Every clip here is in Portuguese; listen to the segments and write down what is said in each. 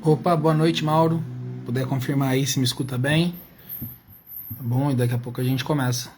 Opa, boa noite, Mauro. Puder confirmar aí se me escuta bem. Tá bom, e daqui a pouco a gente começa.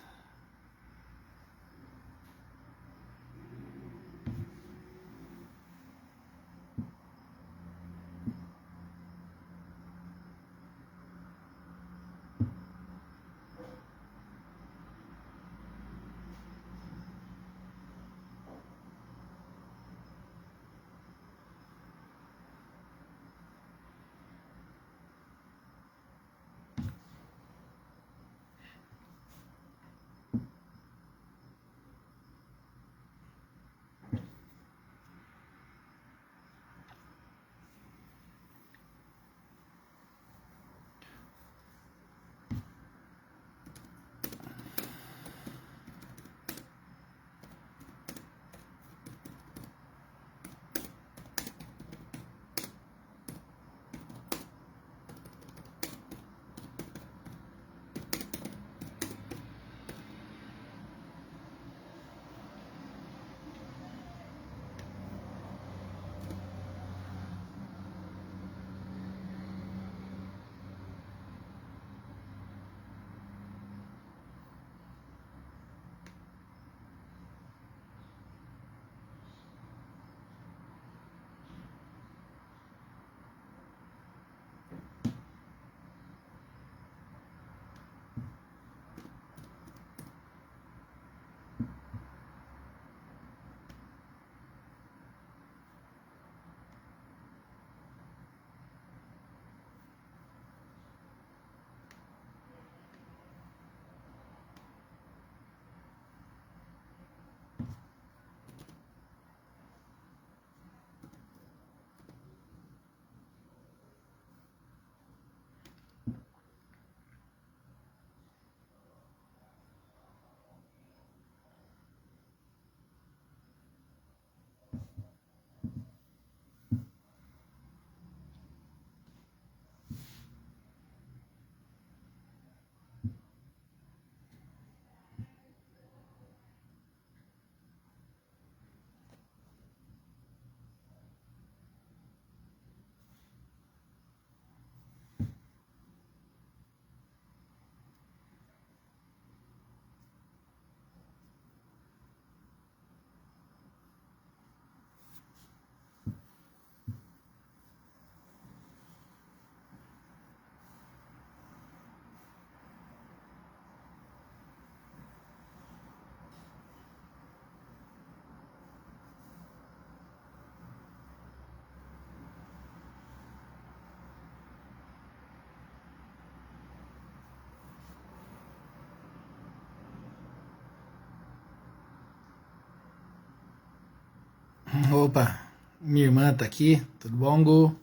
Opa, minha irmã tá aqui, tudo bom, Gu?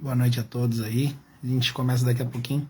Boa noite a todos aí. A gente começa daqui a pouquinho.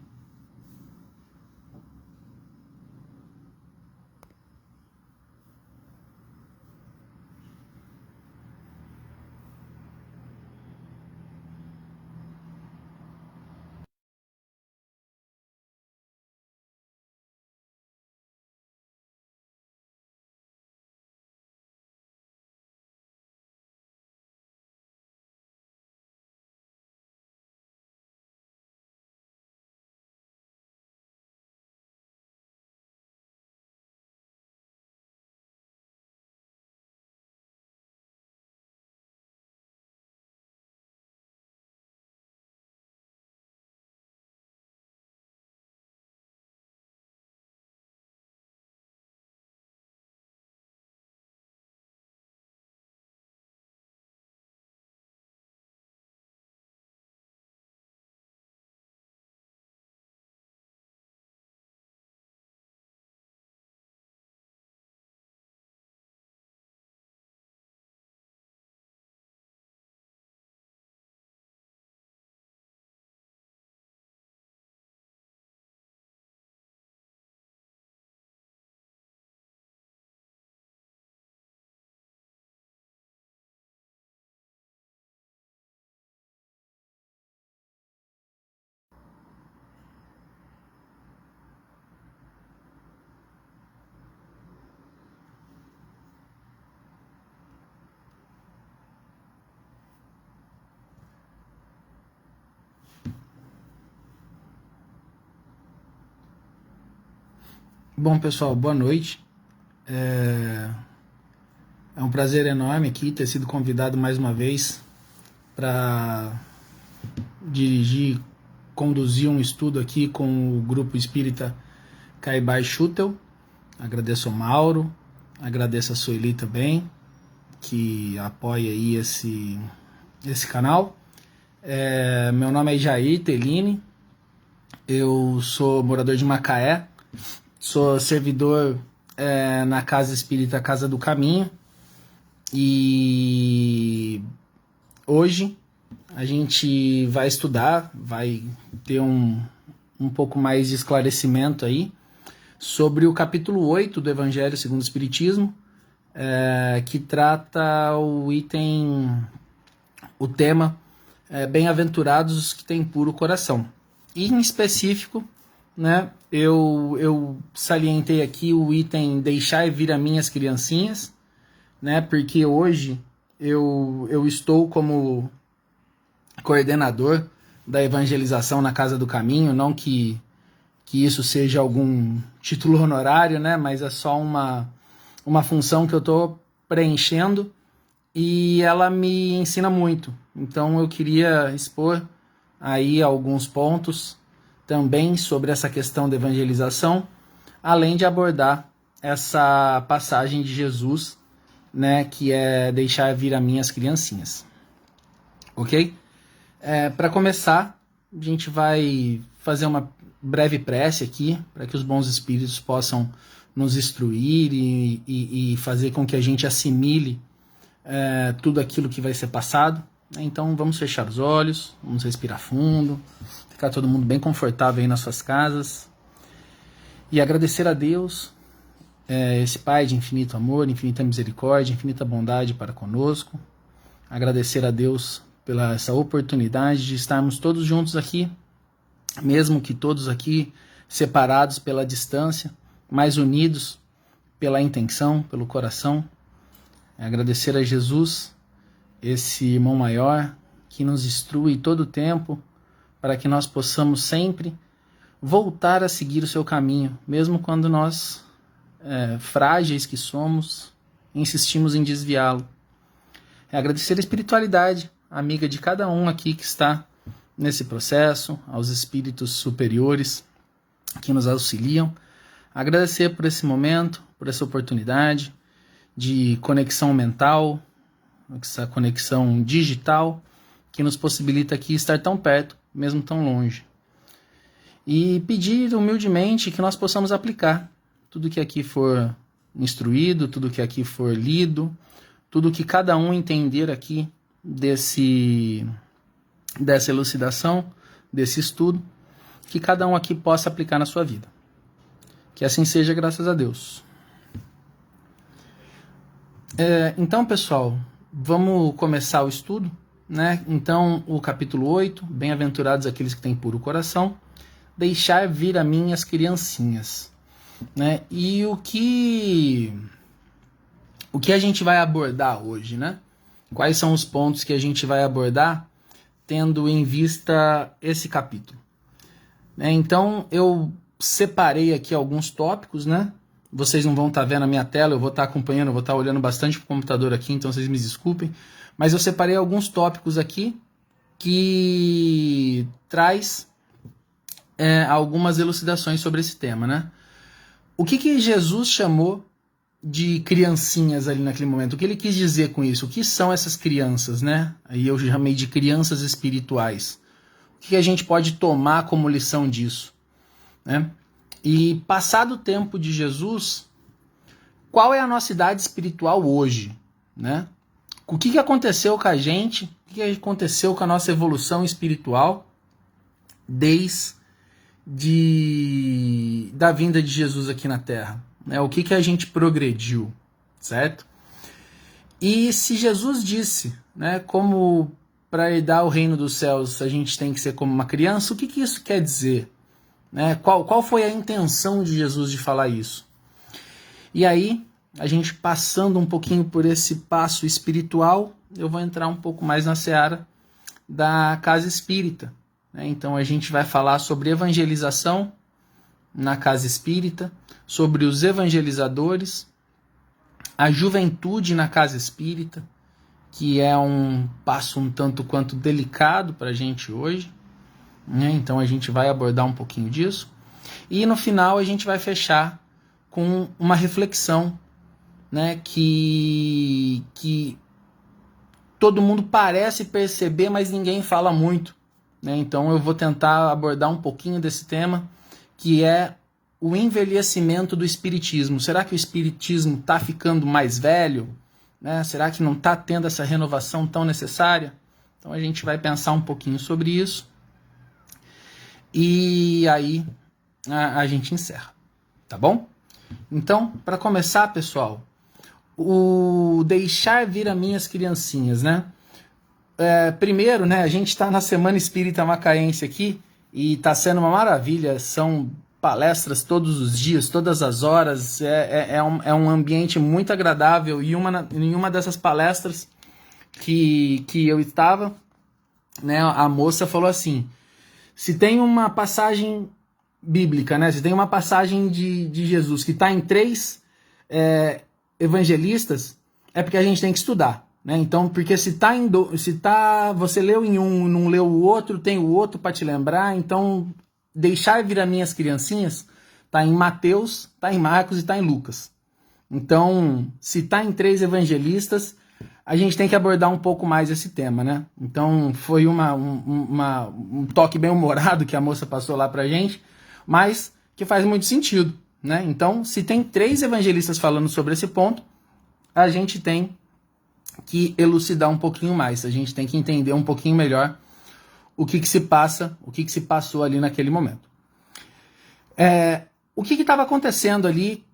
Bom, pessoal, boa noite. É um prazer enorme aqui ter sido convidado mais uma vez para conduzir um estudo aqui com o Grupo Espírita Caibai Schutel. Agradeço ao Mauro, agradeço a Sueli também, que apoia aí esse canal. Meu nome é Jair Tellini, eu sou morador de Macaé, sou servidor na Casa Espírita Casa do Caminho, e hoje a gente vai estudar, vai ter um pouco mais de esclarecimento aí sobre o capítulo 8 do Evangelho segundo o Espiritismo, que trata o tema bem-aventurados os que têm puro coração. E em específico, né, eu salientei aqui o item deixai vir a mim as criancinhas, né, porque hoje eu estou como coordenador da evangelização na Casa do Caminho, não que isso seja algum título honorário, né, mas é só uma função que eu estou preenchendo e ela me ensina muito. Então eu queria expor aí alguns pontos também sobre essa questão da evangelização, além de abordar essa passagem de Jesus, né, que é deixar vir a mim as criancinhas. Ok? Para começar, a gente vai fazer uma breve prece aqui, para que os bons espíritos possam nos instruir e fazer com que a gente assimile tudo aquilo que vai ser passado. Então vamos fechar os olhos, vamos respirar fundo, ficar todo mundo bem confortável aí nas suas casas e agradecer a Deus, esse Pai de infinito amor, infinita misericórdia, infinita bondade para conosco. Agradecer a Deus pela essa oportunidade de estarmos todos juntos aqui, mesmo que todos aqui separados pela distância, mas unidos pela intenção, pelo coração. Agradecer a Jesus, esse irmão maior, que nos instrui todo o tempo, para que nós possamos sempre voltar a seguir o seu caminho, mesmo quando nós, frágeis que somos, insistimos em desviá-lo. Agradecer a espiritualidade, amiga de cada um aqui que está nesse processo, aos espíritos superiores que nos auxiliam. Agradecer por esse momento, por essa oportunidade de conexão mental, essa conexão digital que nos possibilita aqui estar tão perto, mesmo tão longe. E pedir humildemente que nós possamos aplicar tudo que aqui for instruído, tudo que aqui for lido, tudo que cada um entender aqui dessa elucidação, desse estudo, que cada um aqui possa aplicar na sua vida. Que assim seja, graças a Deus. Então, pessoal, vamos começar o estudo, né? Então, o capítulo 8, bem-aventurados aqueles que têm puro coração, deixar vir a mim as criancinhas, né? E o que a gente vai abordar hoje, né? Quais são os pontos que a gente vai abordar tendo em vista esse capítulo? Então, eu separei aqui alguns tópicos, né? Vocês não vão estar vendo a minha tela, eu vou estar acompanhando, eu vou estar olhando bastante para o computador aqui, então vocês me desculpem. Mas eu separei alguns tópicos aqui que traz algumas elucidações sobre esse tema, né? O que Jesus chamou de criancinhas ali naquele momento? O que ele quis dizer com isso? O que são essas crianças, né? Aí eu chamei de crianças espirituais. O que a gente pode tomar como lição disso, né? E passado o tempo de Jesus, qual é a nossa idade espiritual hoje, né? O que aconteceu com a gente? O que aconteceu com a nossa evolução espiritual desde da vinda de Jesus aqui na Terra? Né? O que a gente progrediu, certo? E se Jesus disse, né, como para herdar o reino dos céus a gente tem que ser como uma criança, o que isso quer dizer? Né? Qual foi a intenção de Jesus de falar isso? E aí, a gente passando um pouquinho por esse passo espiritual, eu vou entrar um pouco mais na seara da casa espírita. Né? Então a gente vai falar sobre evangelização, na casa espírita, sobre os evangelizadores, a juventude na casa espírita, que é um passo um tanto quanto delicado para a gente hoje, né? Então a gente vai abordar um pouquinho disso. E no final a gente vai fechar com uma reflexão, né, que todo mundo parece perceber, mas ninguém fala muito, né? Então eu vou tentar abordar um pouquinho desse tema, que é o envelhecimento do espiritismo. Será que o espiritismo está ficando mais velho? Né? Será que não está tendo essa renovação tão necessária? Então a gente vai pensar um pouquinho sobre isso. E aí a gente encerra. Tá bom? Então, para começar, pessoal, o deixar vir as minhas criancinhas, né? Primeiro, né, a gente está na Semana Espírita Macaense aqui e está sendo uma maravilha. São palestras todos os dias, todas as horas. É um ambiente muito agradável. E em uma dessas palestras que eu estava, né, a moça falou assim: se tem uma passagem bíblica, né, se tem uma passagem de Jesus que está em 3 evangelistas, é porque a gente tem que estudar. Né? Então, porque se você leu em um, não leu o outro, tem o outro para te lembrar. Então, deixar vir as minhas criancinhas está em Mateus, está em Marcos e está em Lucas. Então, se está em 3 evangelistas, a gente tem que abordar um pouco mais esse tema, né? Então, foi um toque bem humorado que a moça passou lá pra gente, mas que faz muito sentido, né? Então, se tem 3 evangelistas falando sobre esse ponto, a gente tem que elucidar um pouquinho mais, a gente tem que entender um pouquinho melhor o que se passa, o que se passou ali naquele momento. O que estava acontecendo ali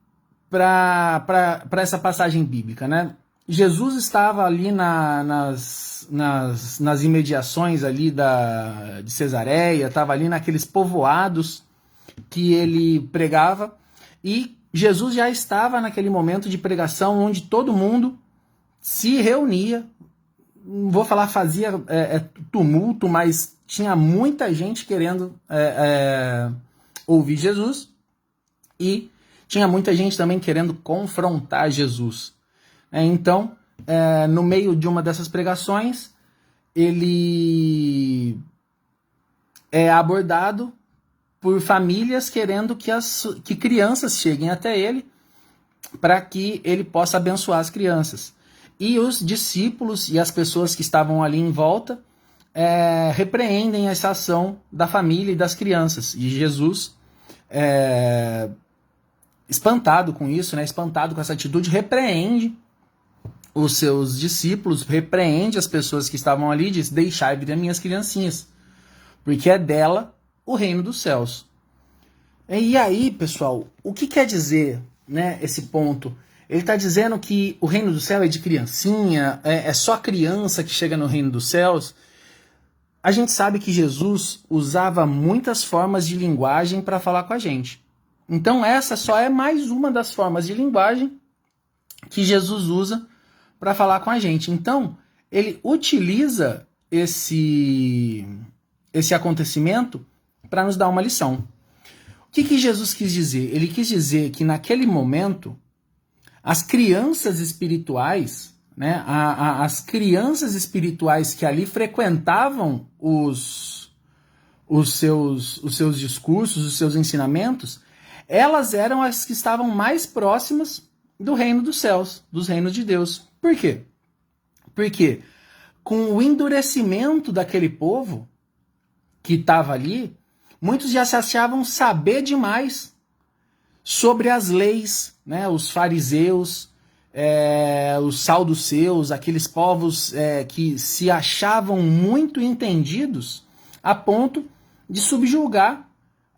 para essa passagem bíblica, né? Jesus estava ali nas imediações ali de Cesareia, estava ali naqueles povoados que ele pregava, e Jesus já estava naquele momento de pregação onde todo mundo se reunia. Não vou falar fazia tumulto, mas tinha muita gente querendo ouvir Jesus, e tinha muita gente também querendo confrontar Jesus. Então, no meio de uma dessas pregações, ele é abordado por famílias querendo que crianças cheguem até ele para que ele possa abençoar as crianças. E os discípulos e as pessoas que estavam ali em volta repreendem essa ação da família e das crianças. E Jesus, espantado com isso, né, espantado com essa atitude, repreende os seus discípulos, repreende as pessoas que estavam ali e diz: deixai vir as minhas criancinhas, porque é dela o reino dos céus. E aí, pessoal, o que quer dizer, né, esse ponto? Ele está dizendo que o reino do céu é de criancinha, é só criança que chega no reino dos céus. A gente sabe que Jesus usava muitas formas de linguagem para falar com a gente. Então essa só é mais uma das formas de linguagem que Jesus usa para falar com a gente. Então ele utiliza esse acontecimento para nos dar uma lição. O que Jesus quis dizer? Ele quis dizer que naquele momento as crianças espirituais, né, as crianças espirituais que ali frequentavam os seus discursos, os seus ensinamentos, elas eram as que estavam mais próximas do reino dos céus, dos reinos de Deus. Por quê? Porque com o endurecimento daquele povo que estava ali, muitos já se achavam saber demais sobre as leis, né? Os fariseus, os saduceus, aqueles povos que se achavam muito entendidos a ponto de subjugar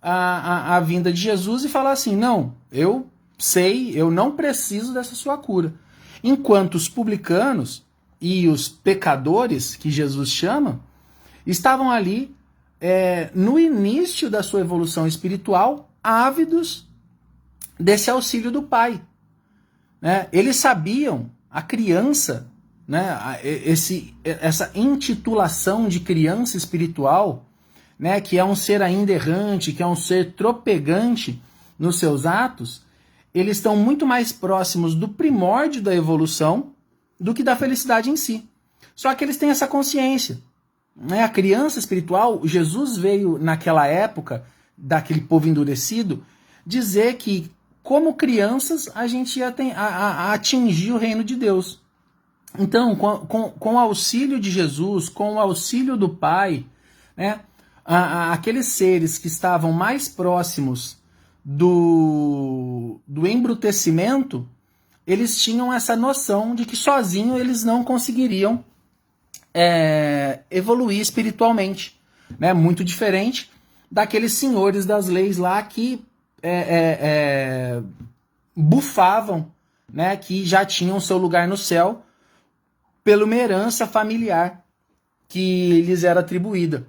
a vinda de Jesus e falar assim: não, eu sei, eu não preciso dessa sua cura. Enquanto os publicanos e os pecadores, que Jesus chama, estavam ali no início da sua evolução espiritual, ávidos desse auxílio do Pai. Né? Eles sabiam, a criança, né, essa intitulação de criança espiritual, né, que é um ser ainda errante, que é um ser tropegante, nos seus atos, eles estão muito mais próximos do primórdio da evolução do que da felicidade em si. Só que eles têm essa consciência. Né? A criança espiritual, Jesus veio naquela época, daquele povo endurecido, dizer que, como crianças, a gente ia atingir o reino de Deus. Então, com o auxílio de Jesus, com o auxílio do Pai, né, aqueles seres que estavam mais próximos do embrutecimento, eles tinham essa noção de que sozinhos eles não conseguiriam evoluir espiritualmente. Né? Muito diferente daqueles senhores das leis lá que bufavam, né, que já tinham seu lugar no céu pela uma herança familiar que lhes era atribuída.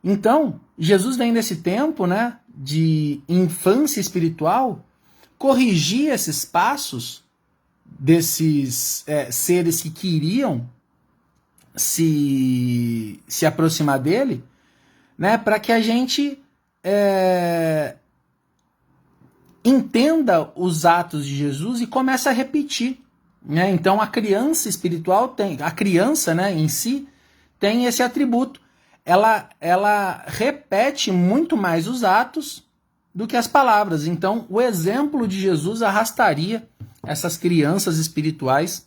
Então, Jesus vem nesse tempo, né, de infância espiritual, corrigir esses passos desses seres que queriam se aproximar dele, né, para que a gente entenda os atos de Jesus e comece a repetir. Né? Então a criança espiritual a criança, né, em si, tem esse atributo. Ela repete muito mais os atos do que as palavras. Então o exemplo de Jesus arrastaria essas crianças espirituais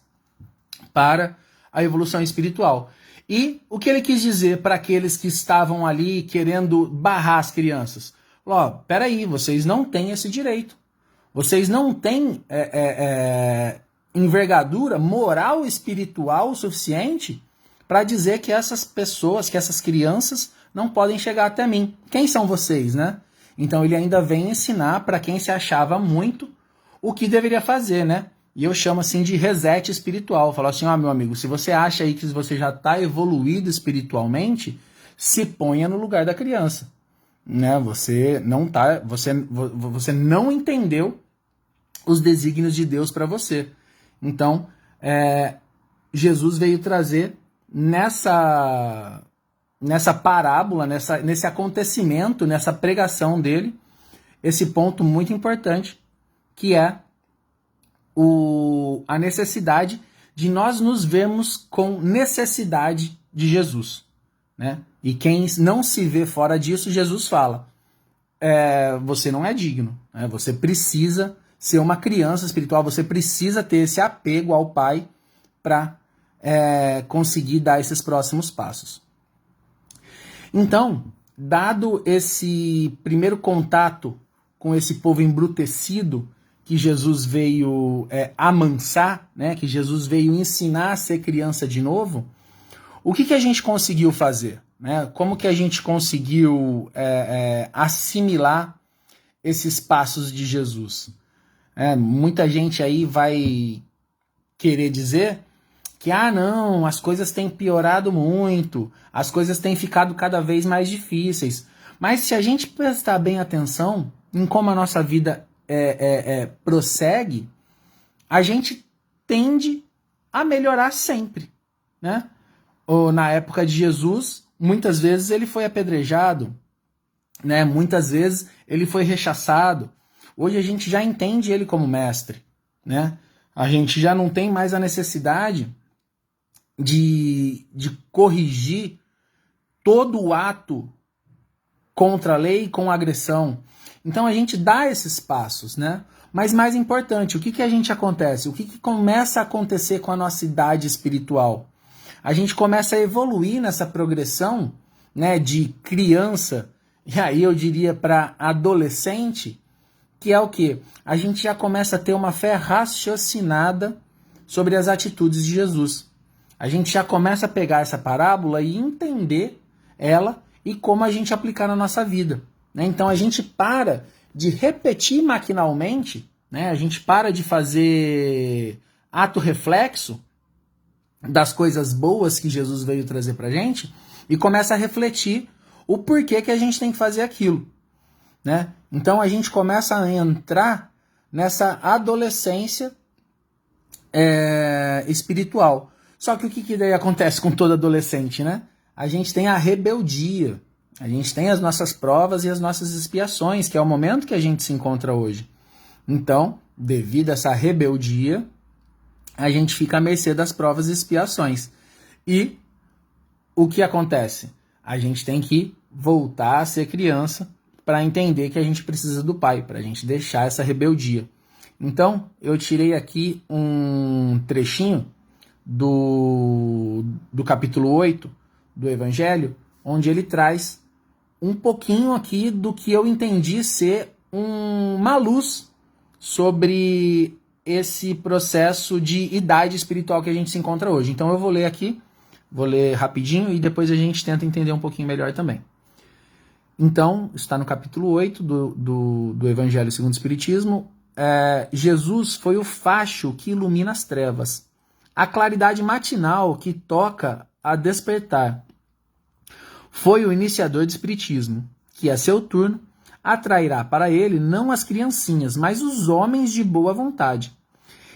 para a evolução espiritual. E o que ele quis dizer para aqueles que estavam ali querendo barrar as crianças? Ó, peraí, vocês não têm esse direito. Vocês não têm envergadura moral e espiritual suficiente para dizer que essas pessoas, que essas crianças não podem chegar até mim. Quem são vocês, né? Então ele ainda vem ensinar para quem se achava muito o que deveria fazer, né? E eu chamo assim de reset espiritual. Falo assim, ó, meu amigo, se você acha aí que você já está evoluído espiritualmente, se ponha no lugar da criança. Né? Você não entendeu os desígnios de Deus para você. Então, Jesus veio trazer nessa parábola, nesse acontecimento, nessa pregação dele, esse ponto muito importante, que é a necessidade de nós nos vermos com necessidade de Jesus. Né? E quem não se vê fora disso, Jesus fala, você não é digno, né? Você precisa ser uma criança espiritual, você precisa ter esse apego ao Pai para conseguir dar esses próximos passos. Então, dado esse primeiro contato com esse povo embrutecido, que Jesus veio amansar, né? Que Jesus veio ensinar a ser criança de novo, o que a gente conseguiu fazer? Né? Como que a gente conseguiu assimilar esses passos de Jesus? Muita gente aí vai querer dizer que, não, as coisas têm piorado muito, as coisas têm ficado cada vez mais difíceis. Mas se a gente prestar bem atenção em como a nossa vida prossegue, a gente tende a melhorar sempre, né? Ou na época de Jesus, muitas vezes ele foi apedrejado, né? Muitas vezes ele foi rechaçado. Hoje a gente já entende ele como mestre, né? A gente já não tem mais a necessidade de corrigir todo o ato contra a lei com agressão. Então a gente dá esses passos, né? Mas mais importante, o que a gente acontece? O que começa a acontecer com a nossa idade espiritual? A gente começa a evoluir nessa progressão, né, de criança, e aí eu diria para adolescente, que é o quê? A gente já começa a ter uma fé raciocinada sobre as atitudes de Jesus. A gente já começa a pegar essa parábola e entender ela e como a gente aplicar na nossa vida. Né? Então a gente para de repetir maquinalmente, né? A gente para de fazer ato reflexo das coisas boas que Jesus veio trazer pra gente e começa a refletir o porquê que a gente tem que fazer aquilo. Né? Então a gente começa a entrar nessa adolescência espiritual. Só que o que daí acontece com todo adolescente, né? A gente tem a rebeldia, A gente tem as nossas provas e as nossas expiações, que é o momento que a gente se encontra hoje. Então, devido a essa rebeldia, a gente fica à mercê das provas e expiações. E o que acontece? A gente tem que voltar a ser criança para entender que a gente precisa do Pai, para a gente deixar essa rebeldia. Então, eu tirei aqui um trechinho do capítulo 8 do Evangelho, onde ele traz um pouquinho aqui do que eu entendi ser uma luz sobre esse processo de idade espiritual que a gente se encontra hoje. Então eu vou ler aqui, vou ler rapidinho e depois a gente tenta entender um pouquinho melhor também. Então, está no capítulo 8 do Evangelho segundo o Espiritismo. Jesus foi o facho que ilumina as trevas, a claridade matinal que toca a despertar. Foi o iniciador do Espiritismo, que a seu turno atrairá para ele não as criancinhas, mas os homens de boa vontade.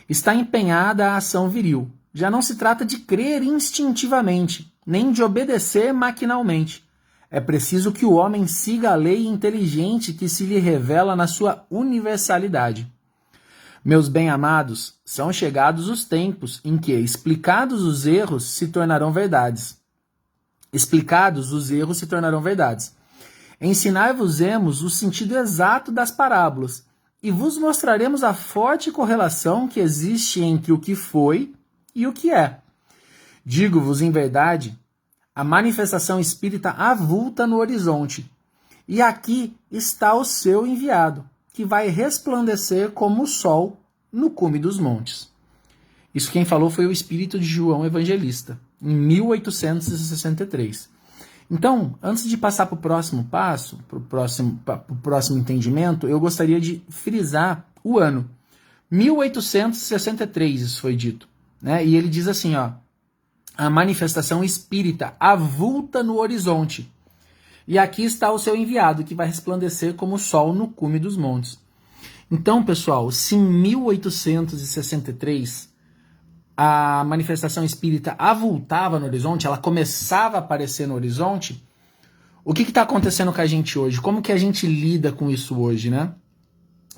Está empenhada a ação viril. Já não se trata de crer instintivamente, nem de obedecer maquinalmente. É preciso que o homem siga a lei inteligente que se lhe revela na sua universalidade. Meus bem-amados, são chegados os tempos em que, explicados os erros, se tornarão verdades. Explicados os erros se tornarão verdades. Ensinar-vos-emos o sentido exato das parábolas, e vos mostraremos a forte correlação que existe entre o que foi e o que é. Digo-vos em verdade, a manifestação espírita avulta no horizonte, e aqui está o seu enviado, que vai resplandecer como o sol no cume dos montes. Isso quem falou foi o espírito de João Evangelista, em 1863. Então, antes de passar para o próximo passo, para o próximo entendimento, eu gostaria de frisar o ano. 1863, isso foi dito. Né? E ele diz assim, ó, a manifestação espírita avulta no horizonte. E aqui está o seu enviado, que vai resplandecer como o sol no cume dos montes. Então, pessoal, se em 1863 a manifestação espírita avultava no horizonte, ela começava a aparecer no horizonte, o que está acontecendo com a gente hoje? Como que a gente lida com isso hoje, né?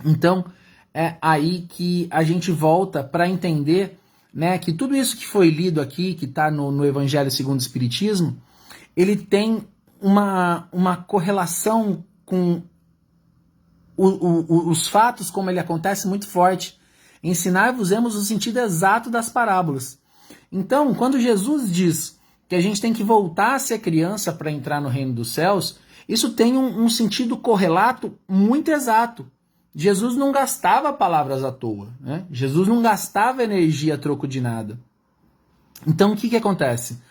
Então, é aí que a gente volta para entender, né, que tudo isso que foi lido aqui, que está no Evangelho segundo o Espiritismo, ele tem uma correlação com os fatos, como ele acontece, muito forte. Ensinar-vos-emos o sentido exato das parábolas. Então, quando Jesus diz que a gente tem que voltar a ser criança para entrar no reino dos céus, isso tem um sentido correlato muito exato. Jesus não gastava palavras à toa, né? Jesus não gastava energia a troco de nada. Então, o que acontece?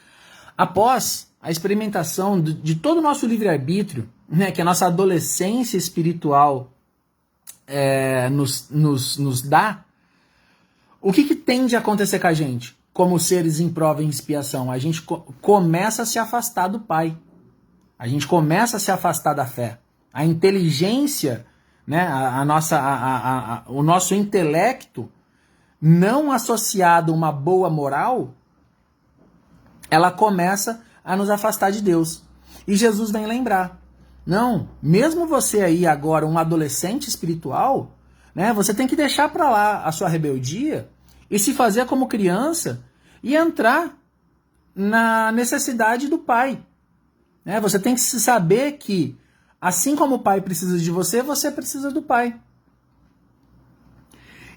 Após a experimentação de todo o nosso livre-arbítrio, né, que a nossa adolescência espiritual nos dá, o que tende a acontecer com a gente? Como seres em prova e em expiação, a gente começa a se afastar do Pai. A gente começa a se afastar da fé. A inteligência, né, o nosso intelecto, não associado a uma boa moral, ela começa a nos afastar de Deus. E Jesus vem lembrar. Não, mesmo você aí agora, um adolescente espiritual, né, você tem que deixar para lá a sua rebeldia e se fazer como criança e entrar na necessidade do Pai. Né? Você tem que saber que, assim como o Pai precisa de você, você precisa do Pai.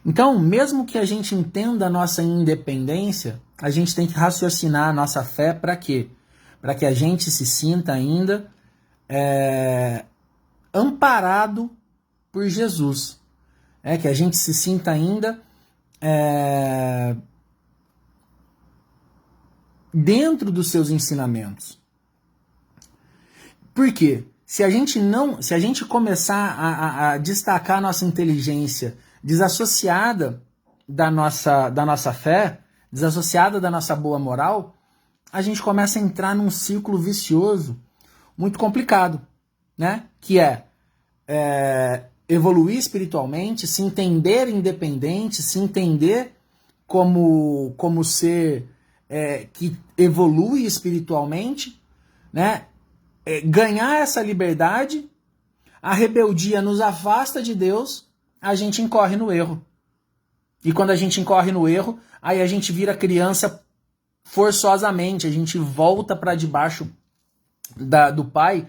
Então, mesmo que a gente entenda a nossa independência, a gente tem que raciocinar a nossa fé para quê? Para que a gente se sinta ainda amparado por Jesus. Que a gente se sinta ainda dentro dos seus ensinamentos. Por quê? Se a gente começar a destacar a nossa inteligência desassociada da nossa fé, desassociada da nossa boa moral, a gente começa a entrar num círculo vicioso muito complicado, né? Que evoluir espiritualmente, se entender independente, se entender como ser que evolui espiritualmente, né? ganhar essa liberdade, a rebeldia nos afasta de Deus, a gente incorre no erro. E quando a gente incorre no erro, aí a gente vira criança forçosamente, a gente volta para debaixo do pai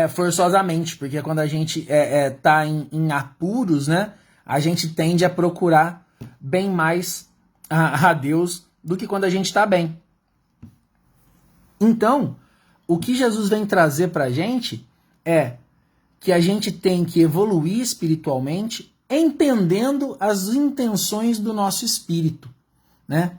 forçosamente, porque quando a gente tá em apuros, né, a gente tende a procurar bem mais a Deus do que quando a gente está bem. Então, o que Jesus vem trazer para a gente é que a gente tem que evoluir espiritualmente, entendendo as intenções do nosso espírito, né?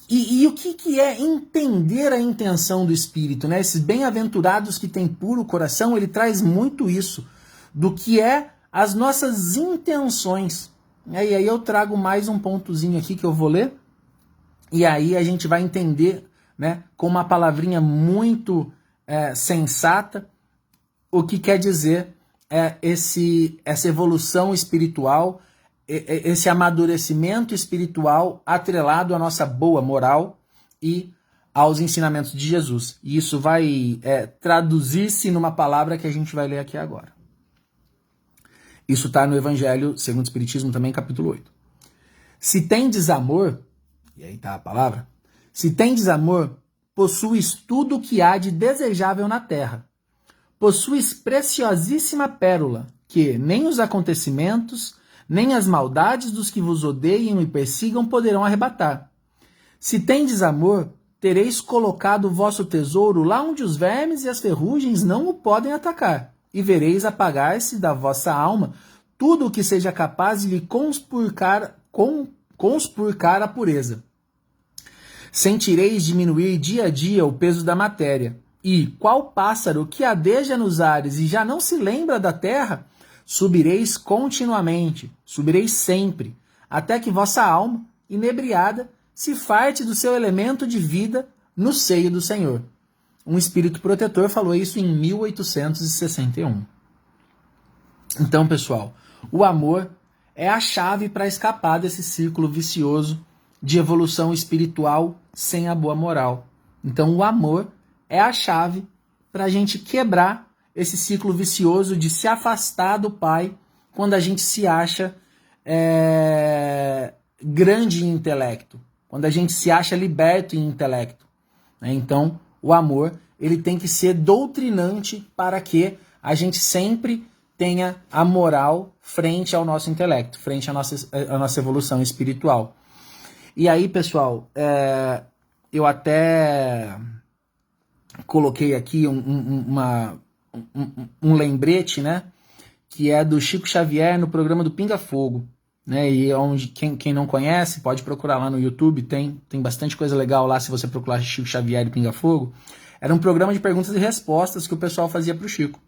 E o que é entender a intenção do espírito, né? Esses bem-aventurados que têm puro coração, ele traz muito isso, do que é as nossas intenções. E aí eu trago mais um pontozinho aqui que eu vou ler, e aí a gente vai entender, né, com uma palavrinha muito sensata, o que quer dizer essa evolução espiritual, esse amadurecimento espiritual atrelado à nossa boa moral e aos ensinamentos de Jesus. E isso vai traduzir-se numa palavra que a gente vai ler aqui agora. Isso está no Evangelho segundo o Espiritismo também, capítulo 8. Se tendes amor, e aí está a palavra, se tendes amor, possuis tudo o que há de desejável na terra. Possuis preciosíssima pérola, que nem os acontecimentos, nem as maldades dos que vos odeiam e persigam poderão arrebatar. Se tendes amor, tereis colocado o vosso tesouro lá onde os vermes e as ferrugens não o podem atacar, e vereis apagar-se da vossa alma tudo o que seja capaz de lhe conspurcar a pureza. Sentireis diminuir dia a dia o peso da matéria, e, qual pássaro que adeja nos ares e já não se lembra da terra, subireis continuamente, subireis sempre, até que vossa alma, inebriada, se farte do seu elemento de vida no seio do Senhor. Um espírito protetor falou isso em 1861. Então, pessoal, o amor é a chave para escapar desse círculo vicioso de evolução espiritual sem a boa moral. Então, o amor é a chave para a gente quebrar esse ciclo vicioso de se afastar do Pai quando a gente se acha grande em intelecto, quando a gente se acha liberto em intelecto. Então, o amor ele tem que ser doutrinante para que a gente sempre tenha a moral frente ao nosso intelecto, frente à nossa evolução espiritual. E aí, pessoal, eu até coloquei aqui um lembrete, né, que é do Chico Xavier no programa do Pinga Fogo, né, e onde quem não conhece pode procurar lá no YouTube, tem bastante coisa legal lá se você procurar Chico Xavier e Pinga Fogo. Era um programa de perguntas e respostas que o pessoal fazia para o Chico.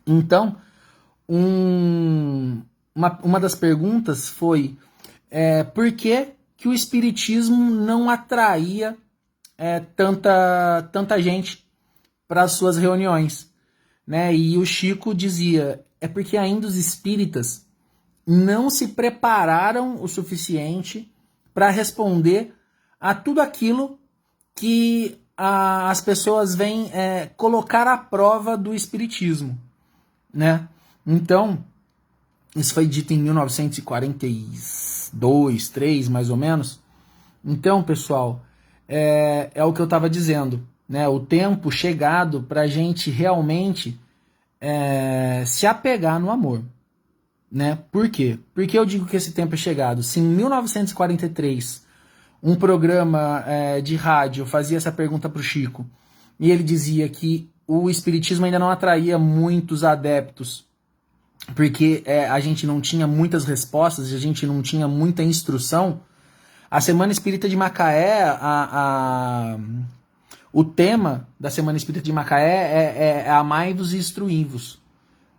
Então, uma das perguntas foi por que o Espiritismo não atraía tanta gente para as suas reuniões, né? E o Chico dizia, porque ainda os espíritas não se prepararam o suficiente para responder a tudo aquilo que as pessoas vêm colocar à prova do espiritismo, né? Então, isso foi dito em 1942, 3, mais ou menos. Então, pessoal, é o que eu estava dizendo, né? O tempo chegado para a gente realmente se apegar no amor, né? Por quê? Porque eu digo que esse tempo é chegado. Se em 1943 um programa de rádio fazia essa pergunta para o Chico e ele dizia que o espiritismo ainda não atraía muitos adeptos porque a gente não tinha muitas respostas, a gente não tinha muita instrução. A Semana Espírita de Macaé, o tema da Semana Espírita de Macaé é amai-vos e instruí-vos.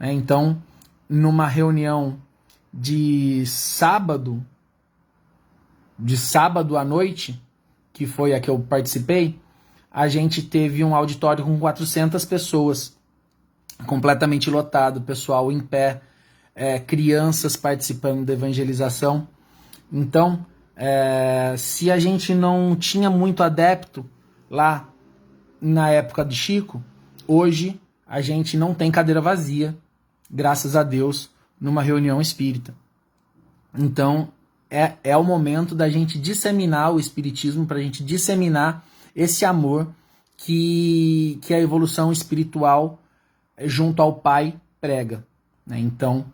Então, numa reunião de sábado à noite, que foi a que eu participei, a gente teve um auditório com 400 pessoas, completamente lotado, pessoal em pé, crianças participando da evangelização. Então, se a gente não tinha muito adepto lá na época de Chico, hoje a gente não tem cadeira vazia, graças a Deus, numa reunião espírita. Então, é o momento da gente disseminar o espiritismo, para a gente disseminar esse amor que a evolução espiritual junto ao Pai prega, né? Então,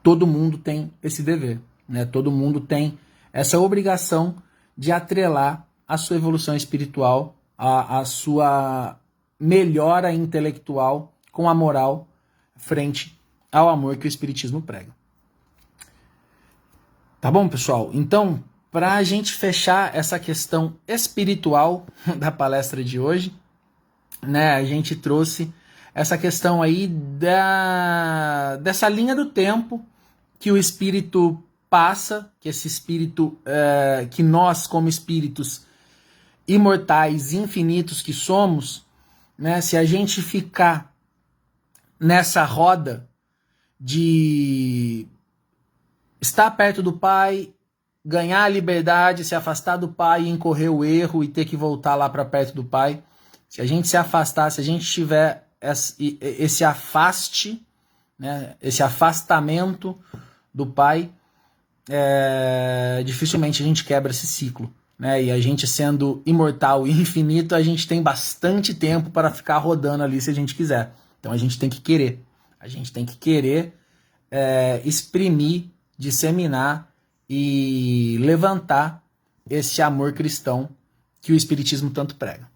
todo mundo tem esse dever, né? Todo mundo tem essa obrigação de atrelar a sua evolução espiritual, a sua melhora intelectual com a moral frente ao amor que o espiritismo prega. Tá bom, pessoal? Então, para a gente fechar essa questão espiritual da palestra de hoje, né, a gente trouxe essa questão aí dessa linha do tempo que o espírito passa, que esse espírito, que nós como espíritos imortais, infinitos que somos, né, se a gente ficar nessa roda de estar perto do Pai, ganhar a liberdade, se afastar do Pai e incorrer o erro e ter que voltar lá para perto do Pai, se a gente se afastar, se a gente tiver esse afaste, né, esse afastamento do Pai, dificilmente a gente quebra esse ciclo, né? E a gente sendo imortal e infinito, a gente tem bastante tempo para ficar rodando ali se a gente quiser. Então a gente tem que querer. A gente tem que querer exprimir, disseminar e levantar esse amor cristão que o Espiritismo tanto prega.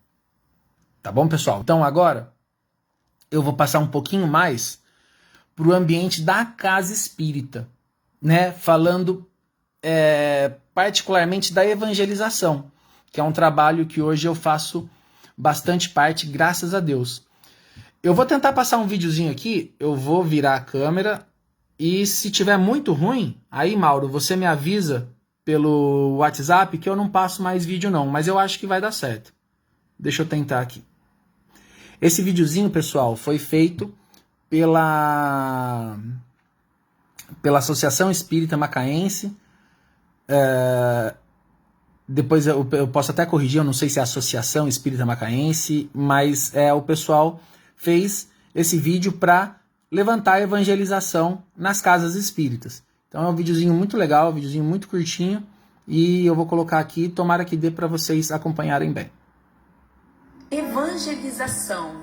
Tá bom, pessoal? Então agora eu vou passar um pouquinho mais para o ambiente da casa espírita, né? Falando particularmente da evangelização, que é um trabalho que hoje eu faço bastante parte, graças a Deus. Eu vou tentar passar um videozinho aqui, eu vou virar a câmera e se tiver muito ruim, aí Mauro, você me avisa pelo WhatsApp que eu não passo mais vídeo não, mas eu acho que vai dar certo. Deixa eu tentar aqui. Esse videozinho, pessoal, foi feito pela Associação Espírita Macaense. Depois eu posso até corrigir, eu não sei se é a Associação Espírita Macaense, mas o pessoal fez esse vídeo para levantar a evangelização nas casas espíritas. Então é um videozinho muito legal, um videozinho muito curtinho, e eu vou colocar aqui, tomara que dê para vocês acompanharem bem. Evangelização.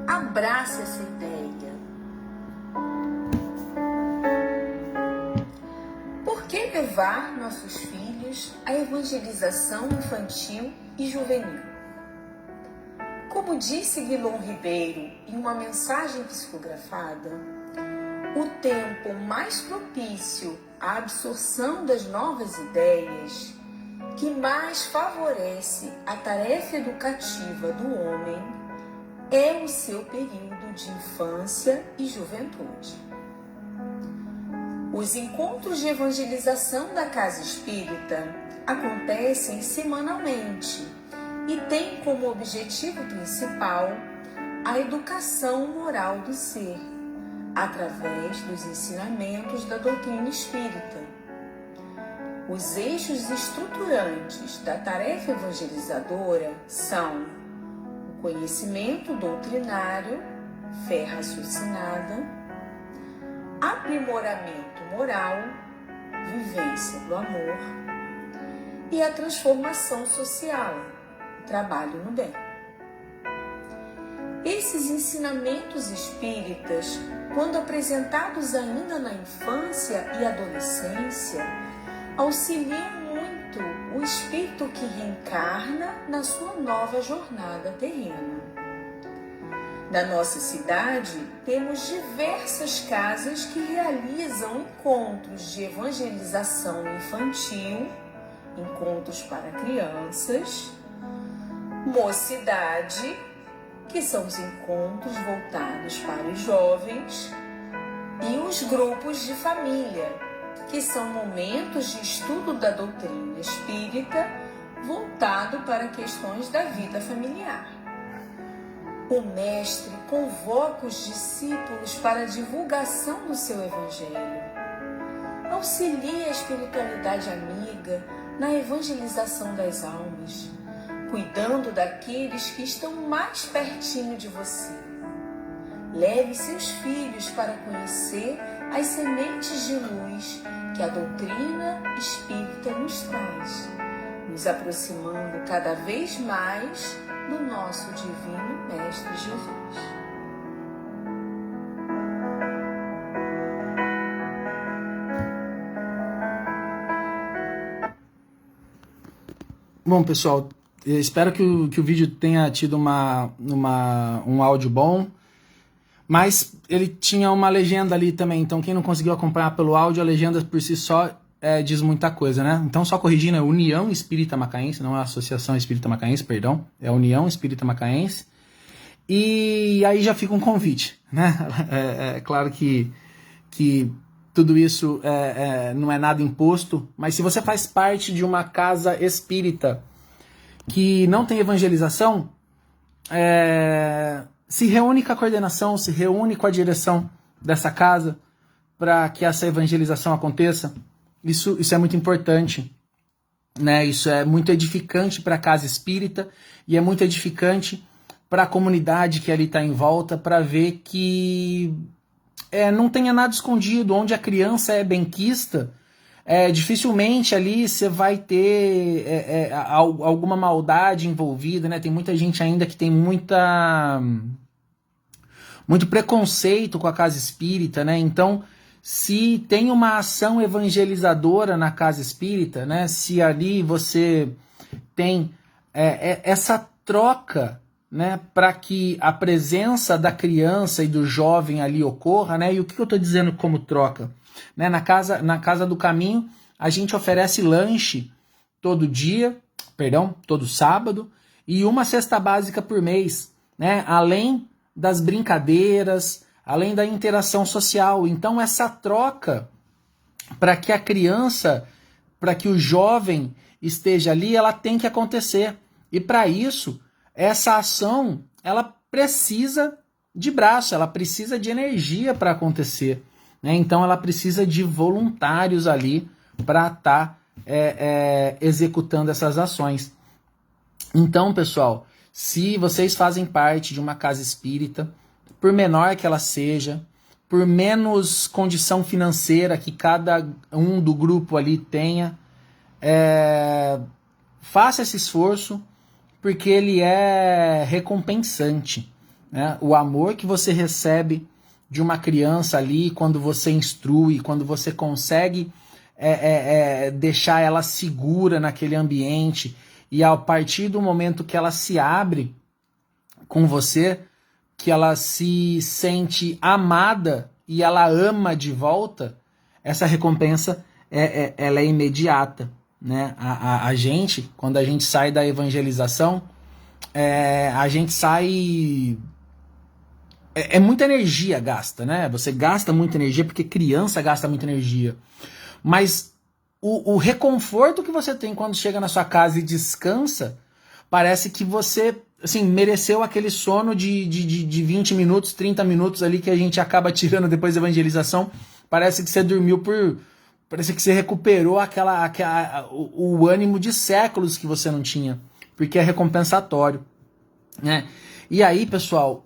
Abrace essa ideia. Por que levar nossos filhos à evangelização infantil e juvenil? Como disse Guilom Ribeiro em uma mensagem psicografada, o tempo mais propício à absorção das novas ideias, que mais favorece a tarefa educativa do homem, é o seu período de infância e juventude. Os encontros de evangelização da Casa Espírita acontecem semanalmente e têm como objetivo principal a educação moral do ser, através dos ensinamentos da doutrina espírita. Os eixos estruturantes da tarefa evangelizadora são o conhecimento doutrinário, fé raciocinada, aprimoramento moral, vivência do amor e a transformação social, trabalho no bem. Esses ensinamentos espíritas, quando apresentados ainda na infância e adolescência, auxiliam muito o espírito que reencarna na sua nova jornada terrena. Na nossa cidade, temos diversas casas que realizam encontros de evangelização infantil, encontros para crianças, mocidade, que são os encontros voltados para os jovens, e os grupos de família, que são momentos de estudo da doutrina espírita voltado para questões da vida familiar. O mestre convoca os discípulos para a divulgação do seu evangelho. Auxilia a espiritualidade amiga na evangelização das almas, cuidando daqueles que estão mais pertinho de você. Leve seus filhos para conhecer as sementes de luz que a doutrina espírita nos traz, nos aproximando cada vez mais do nosso Divino Mestre Jesus. Bom, pessoal, eu espero que o vídeo tenha tido um áudio bom, mas ele tinha uma legenda ali também, então quem não conseguiu acompanhar pelo áudio, a legenda por si só diz muita coisa, né? Então, só corrigindo, é União Espírita Macaense, não é Associação Espírita Macaense, perdão, é União Espírita Macaense. E aí já fica um convite, né? É claro que tudo isso não é nada imposto, mas se você faz parte de uma casa espírita que não tem evangelização, se reúne com a coordenação, se reúne com a direção dessa casa para que essa evangelização aconteça. Isso é muito importante, né? Isso é muito edificante para a casa espírita e é muito edificante para a comunidade que ali está em volta, para ver que não tenha nada escondido. Onde a criança é benquista, dificilmente ali você vai ter alguma maldade envolvida, né? Tem muita gente ainda que tem muito preconceito com a casa espírita, né? Então, se tem uma ação evangelizadora na casa espírita, né? Se ali você tem essa troca, né, para que a presença da criança e do jovem ali ocorra, né? E o que eu estou dizendo como troca? Né, na casa do Caminho, a gente oferece lanche todo sábado, e uma cesta básica por mês, né? Além das brincadeiras, além da interação social. Então, essa troca, para que a criança, para que o jovem esteja ali, ela tem que acontecer. E para isso, essa ação, ela precisa de braço, ela precisa de energia para acontecer, né? Então ela precisa de voluntários ali para estar executando essas ações. Então, pessoal, se vocês fazem parte de uma casa espírita, por menor que ela seja, por menos condição financeira que cada um do grupo ali tenha, faça esse esforço, porque ele é recompensante, né? O amor que você recebe de uma criança ali, quando você instrui, quando você consegue deixar ela segura naquele ambiente, e a partir do momento que ela se abre com você, que ela se sente amada e ela ama de volta, essa recompensa ela é imediata. Né? A gente, quando a gente sai da evangelização, a gente sai... muita energia gasta, né? Você gasta muita energia porque criança gasta muita energia. Mas o reconforto que você tem quando chega na sua casa e descansa, parece que você, assim, mereceu aquele sono de 20 minutos, 30 minutos ali que a gente acaba tirando depois da evangelização. Parece que você dormiu Parece que você recuperou o ânimo de séculos que você não tinha, porque é recompensatório, né? E aí, pessoal,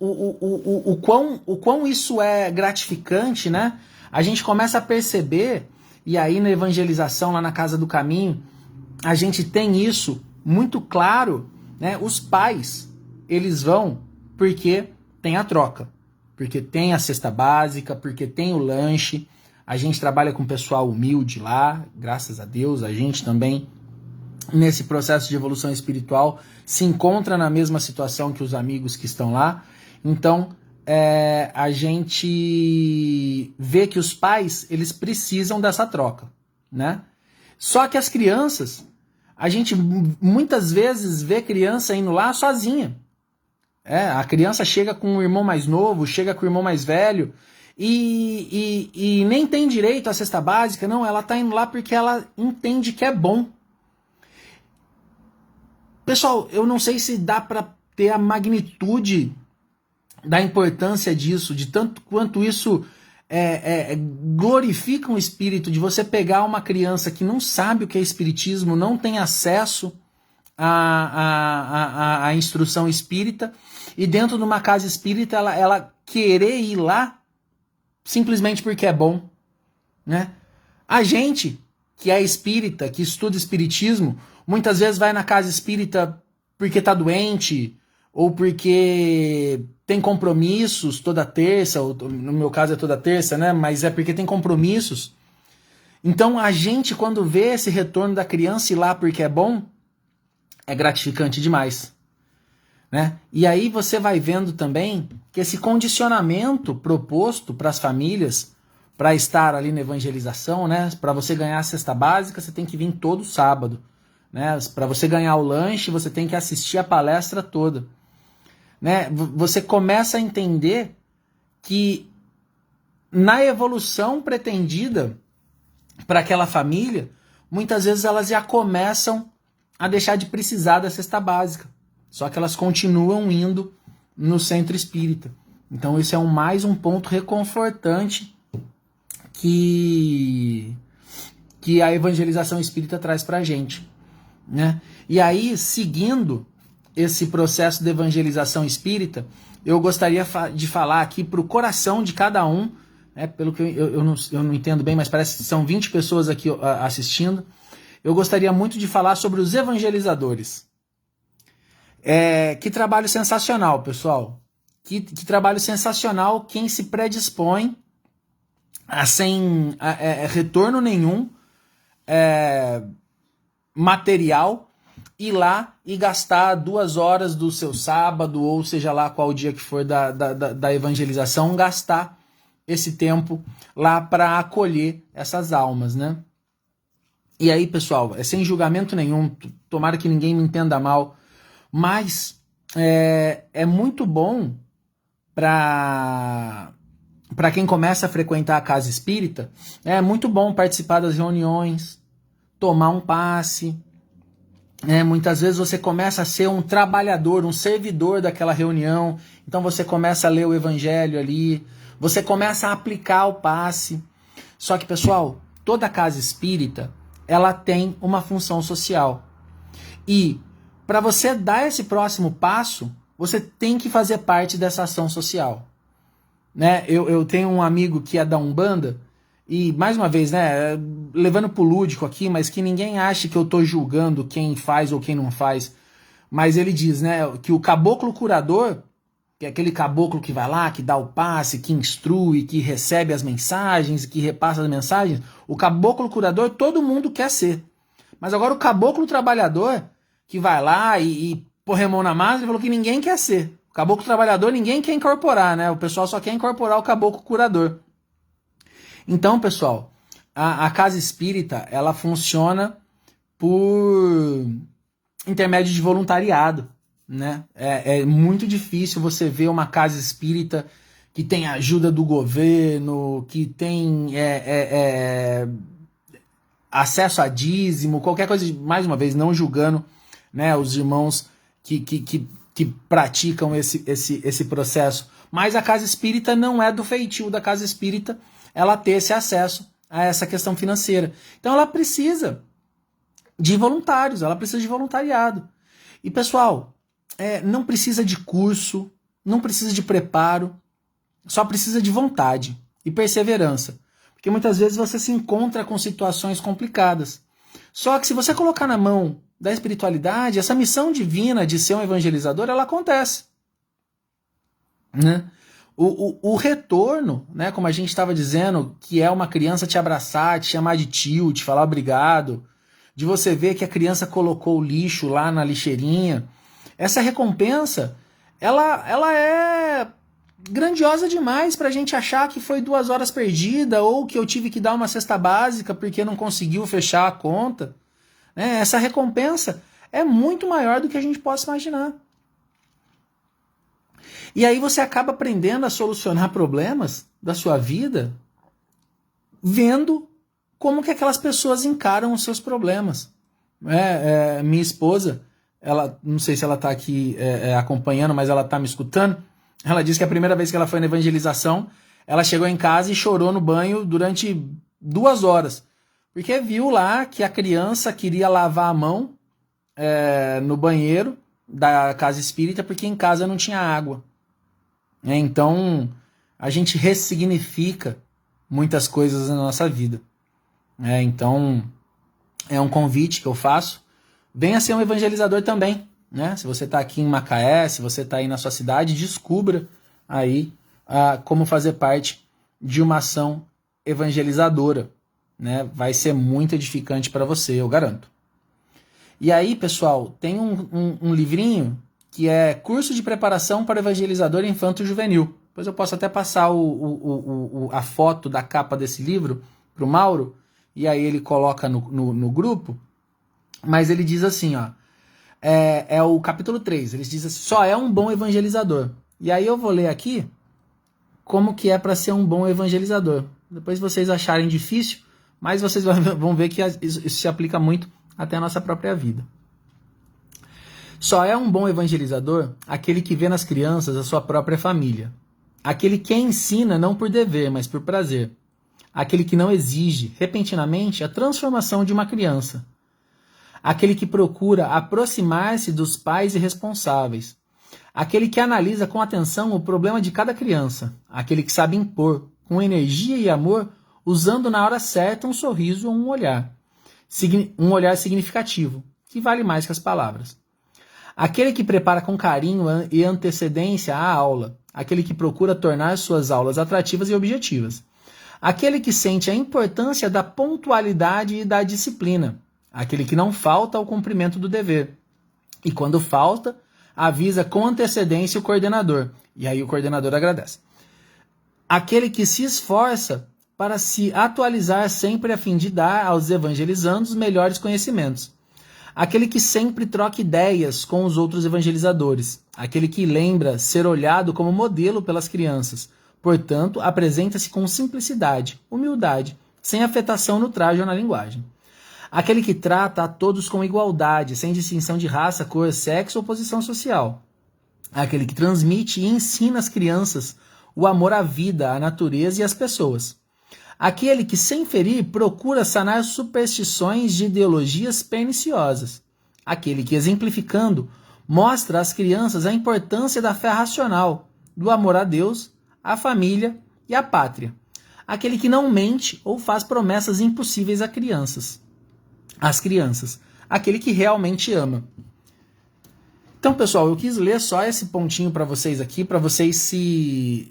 o quão isso é gratificante, né? A gente começa a perceber, e aí na evangelização, lá na Casa do Caminho, a gente tem isso muito claro, né? Os pais, eles vão porque tem a troca, porque tem a cesta básica, porque tem o lanche. A gente trabalha com pessoal humilde lá, graças a Deus. A gente também, nesse processo de evolução espiritual, se encontra na mesma situação que os amigos que estão lá. Então, a gente vê que os pais, eles precisam dessa troca, né? Só que as crianças, a gente muitas vezes vê criança indo lá sozinha. A criança chega com o irmão mais novo, chega com o irmão mais velho, e nem tem direito à cesta básica. Não, ela está indo lá porque ela entende que é bom. Pessoal, eu não sei se dá para ter a magnitude da importância disso, de tanto quanto isso glorifica um espírito, de você pegar uma criança que não sabe o que é espiritismo, não tem acesso a instrução espírita, e dentro de uma casa espírita ela querer ir lá simplesmente porque é bom, né? A gente que é espírita, que estuda espiritismo, muitas vezes vai na casa espírita porque tá doente, ou porque tem compromissos toda terça, ou no meu caso é toda terça, né? Mas é porque tem compromissos. Então a gente, quando vê esse retorno da criança ir lá porque é bom, é gratificante demais, né? E aí você vai vendo também que esse condicionamento proposto para as famílias para estar ali na evangelização, né? Para você ganhar a cesta básica, você tem que vir todo sábado, né? Para você ganhar o lanche, você tem que assistir a palestra toda, né? Você começa a entender que na evolução pretendida para aquela família, muitas vezes elas já começam a deixar de precisar da cesta básica, só que elas continuam indo no centro espírita. Então esse é mais um ponto reconfortante que a evangelização espírita traz para a gente, né? E aí, seguindo esse processo de evangelização espírita, eu gostaria de falar aqui para o coração de cada um, né? Pelo que eu não entendo bem, mas parece que são 20 pessoas aqui assistindo. Eu gostaria muito de falar sobre os evangelizadores. Que trabalho sensacional, pessoal. Que trabalho sensacional quem se predispõe sem retorno nenhum material, ir lá e gastar 2 horas do seu sábado, ou seja lá qual dia que for da evangelização, gastar esse tempo lá para acolher essas almas, né? E aí, pessoal, sem julgamento nenhum, tomara que ninguém me entenda mal, mas é muito bom para quem começa a frequentar a casa espírita, é muito bom participar das reuniões, tomar um passe. Muitas vezes você começa a ser um trabalhador, um servidor daquela reunião, então você começa a ler o evangelho ali, você começa a aplicar o passe. Só que, pessoal, toda casa espírita, ela tem uma função social. E para você dar esse próximo passo, você tem que fazer parte dessa ação social, né? Eu tenho um amigo que é da Umbanda, e mais uma vez, né, levando pro lúdico aqui, mas que ninguém ache que eu tô julgando quem faz ou quem não faz, mas ele diz, né, que o caboclo curador, que é aquele caboclo que vai lá, que dá o passe, que instrui, que recebe as mensagens, que repassa as mensagens, o caboclo curador todo mundo quer ser. Mas agora o caboclo trabalhador, que vai lá e põe a mão na massa, ele falou que ninguém quer ser. O caboclo trabalhador ninguém quer incorporar, né? O pessoal só quer incorporar o caboclo curador. Então, pessoal, a casa espírita, ela funciona por intermédio de voluntariado, né? É muito difícil você ver uma casa espírita que tem ajuda do governo, que tem acesso a dízimo, qualquer coisa, mais uma vez, não julgando, né, os irmãos que praticam esse processo. Mas a casa espírita não é do feitio da casa espírita ela ter esse acesso a essa questão financeira. Então ela precisa de voluntários, ela precisa de voluntariado. E, pessoal, não precisa de curso, não precisa de preparo, só precisa de vontade e perseverança. Porque muitas vezes você se encontra com situações complicadas. Só que se você colocar na mão da espiritualidade, essa missão divina de ser um evangelizador, ela acontece, né? O retorno, né, como a gente estava dizendo, que é uma criança te abraçar, te chamar de tio, te falar obrigado, de você ver que a criança colocou o lixo lá na lixeirinha, essa recompensa, ela é grandiosa demais para a gente achar que foi 2 horas perdida, ou que eu tive que dar uma cesta básica porque não conseguiu fechar a conta. Essa recompensa é muito maior do que a gente possa imaginar. E aí você acaba aprendendo a solucionar problemas da sua vida vendo como que aquelas pessoas encaram os seus problemas. Minha esposa, ela, não sei se ela está aqui acompanhando, mas ela está me escutando. Ela disse que a primeira vez que ela foi na evangelização, ela chegou em casa e chorou no banho durante 2 horas. Porque viu lá que a criança queria lavar a mão no banheiro da casa espírita porque em casa não tinha água. Então, a gente ressignifica muitas coisas na nossa vida. Então, é um convite que eu faço. Venha ser um evangelizador também. Né? Se você está aqui em Macaé, se você está aí na sua cidade, descubra aí como fazer parte de uma ação evangelizadora. Né? Vai ser muito edificante para você, eu garanto. E aí, pessoal, tem um livrinho que é Curso de Preparação para Evangelizador Infanto-Juvenil. Depois eu posso até passar a foto da capa desse livro para o Mauro, e aí ele coloca no grupo, mas ele diz assim, ó, é o capítulo 3, ele diz assim, só é um bom evangelizador. E aí eu vou ler aqui como que é para ser um bom evangelizador. Depois vocês acharem difícil, mas vocês vão ver que isso se aplica muito até a nossa própria vida. Só é um bom evangelizador aquele que vê nas crianças a sua própria família. Aquele que ensina não por dever, mas por prazer. Aquele que não exige, repentinamente, a transformação de uma criança. Aquele que procura aproximar-se dos pais irresponsáveis. Aquele que analisa com atenção o problema de cada criança. Aquele que sabe impor, com energia e amor, usando na hora certa um sorriso ou um olhar. Um olhar significativo, que vale mais que as palavras. Aquele que prepara com carinho e antecedência a aula. Aquele que procura tornar suas aulas atrativas e objetivas. Aquele que sente a importância da pontualidade e da disciplina. Aquele que não falta ao cumprimento do dever. E quando falta, avisa com antecedência o coordenador. E aí o coordenador agradece. Aquele que se esforça para se atualizar sempre a fim de dar aos evangelizandos melhores conhecimentos. Aquele que sempre troca ideias com os outros evangelizadores. Aquele que lembra ser olhado como modelo pelas crianças. Portanto, apresenta-se com simplicidade, humildade, sem afetação no traje ou na linguagem. Aquele que trata a todos com igualdade, sem distinção de raça, cor, sexo ou posição social. Aquele que transmite e ensina às crianças o amor à vida, à natureza e às pessoas. Aquele que, sem ferir, procura sanar superstições de ideologias perniciosas. Aquele que, exemplificando, mostra às crianças a importância da fé racional, do amor a Deus, à família e à pátria. Aquele que não mente ou faz promessas impossíveis às crianças. Aquele que realmente ama. Então, pessoal, eu quis ler só esse pontinho para vocês aqui, para vocês se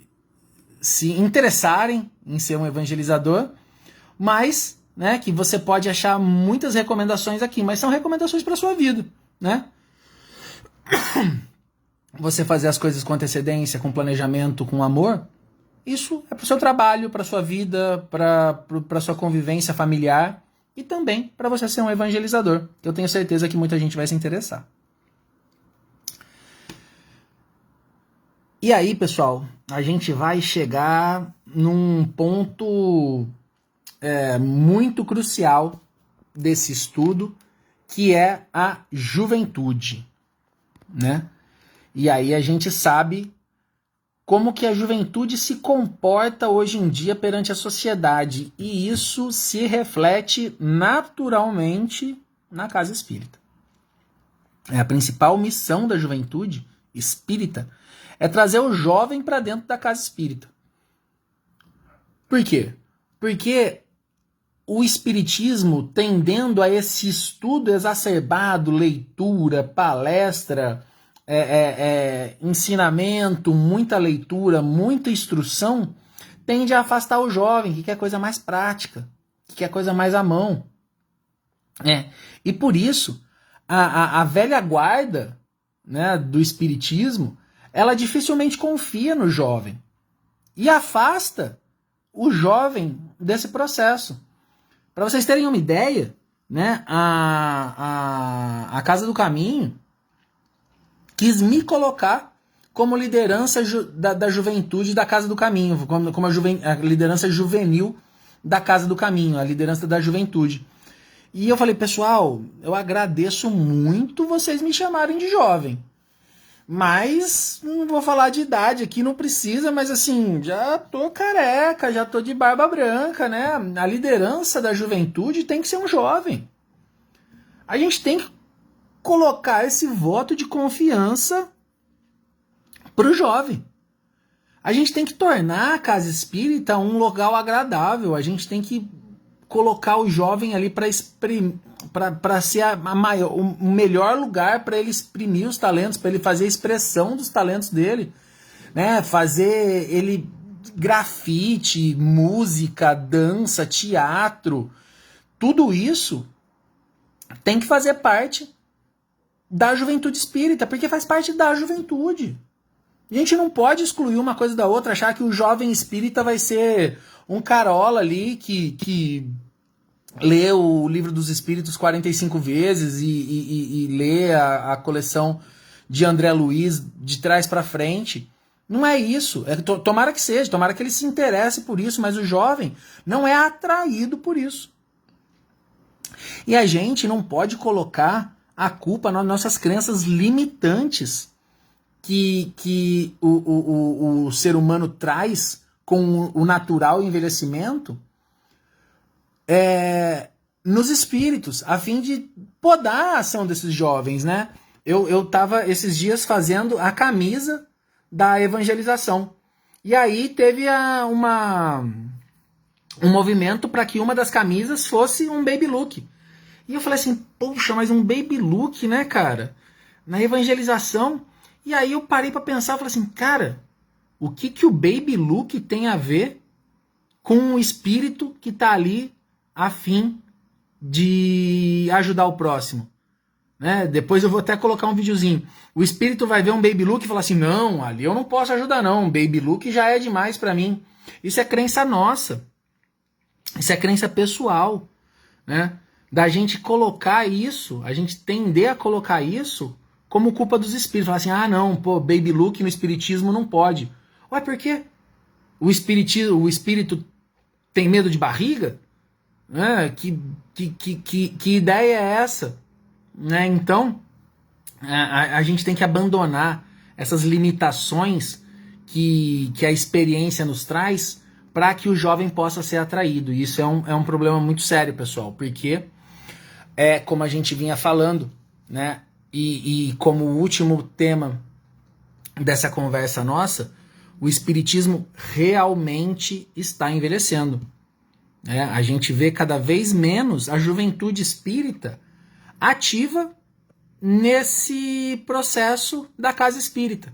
interessarem em ser um evangelizador, mas, né, que você pode achar muitas recomendações aqui, mas são recomendações para a sua vida, né? Você fazer as coisas com antecedência, com planejamento, com amor, isso é para o seu trabalho, para a sua vida, para a sua convivência familiar e também para você ser um evangelizador. Eu tenho certeza que muita gente vai se interessar. E aí, pessoal, a gente vai chegar num ponto muito crucial desse estudo, que é a juventude, né? E aí a gente sabe como que a juventude se comporta hoje em dia perante a sociedade, e isso se reflete naturalmente na casa espírita. A principal missão da juventude espírita é trazer o jovem para dentro da casa espírita. Por quê? Porque o espiritismo, tendendo a esse estudo exacerbado, leitura, palestra, ensinamento, muita leitura, muita instrução, tende a afastar o jovem, que quer coisa mais prática, que quer coisa mais à mão. E por isso, a velha guarda, né, do espiritismo, ela dificilmente confia no jovem e afasta o jovem desse processo. Para vocês terem uma ideia, né, a Casa do Caminho quis me colocar como liderança da juventude da Casa do Caminho, como a liderança juvenil da Casa do Caminho, a liderança da juventude. E eu falei, pessoal, eu agradeço muito vocês me chamarem de jovem. Mas não vou falar de idade aqui, não precisa, mas assim, já tô careca, já tô de barba branca, né? A liderança da juventude tem que ser um jovem. A gente tem que colocar esse voto de confiança para o jovem. A gente tem que tornar a casa espírita um local agradável. A gente tem que colocar o jovem ali para ser o melhor lugar para ele exprimir os talentos, para ele fazer a expressão dos talentos dele, né? Fazer ele grafite, música, dança, teatro, tudo isso tem que fazer parte da juventude espírita, porque faz parte da juventude. A gente não pode excluir uma coisa da outra, achar que o jovem espírita vai ser um carola ali que lê o Livro dos Espíritos 45 vezes e lê a coleção de André Luiz de trás para frente. Não é isso. Tomara que seja, tomara que ele se interesse por isso, mas o jovem não é atraído por isso. E a gente não pode colocar a culpa nas nossas crenças limitantes que o ser humano traz com o natural envelhecimento nos espíritos, a fim de podar a ação desses jovens, né? Eu estava esses dias fazendo a camisa da evangelização. E aí teve um movimento para que uma das camisas fosse um baby look. E eu falei assim, poxa, mas um baby look, né, cara? Na evangelização. E aí eu parei para pensar, eu falei assim, cara, o que o baby look tem a ver com o espírito que tá ali a fim de ajudar o próximo? Né? Depois eu vou até colocar um videozinho. O espírito vai ver um baby look e falar assim, não, ali eu não posso ajudar não, baby look já é demais para mim. Isso é crença nossa. Isso é crença pessoal, né? Da gente colocar isso, a gente tender a colocar isso como culpa dos espíritos. Falar assim, ah não, pô, baby look no espiritismo não pode. Ué, por quê? O espírito tem medo de barriga? Que ideia é essa? Né? Então, a gente tem que abandonar essas limitações que a experiência nos traz para que o jovem possa ser atraído. E isso é um problema muito sério, pessoal, porque como a gente vinha falando, né? E como último tema dessa conversa nossa, o espiritismo realmente está envelhecendo. A gente vê cada vez menos a juventude espírita ativa nesse processo da casa espírita.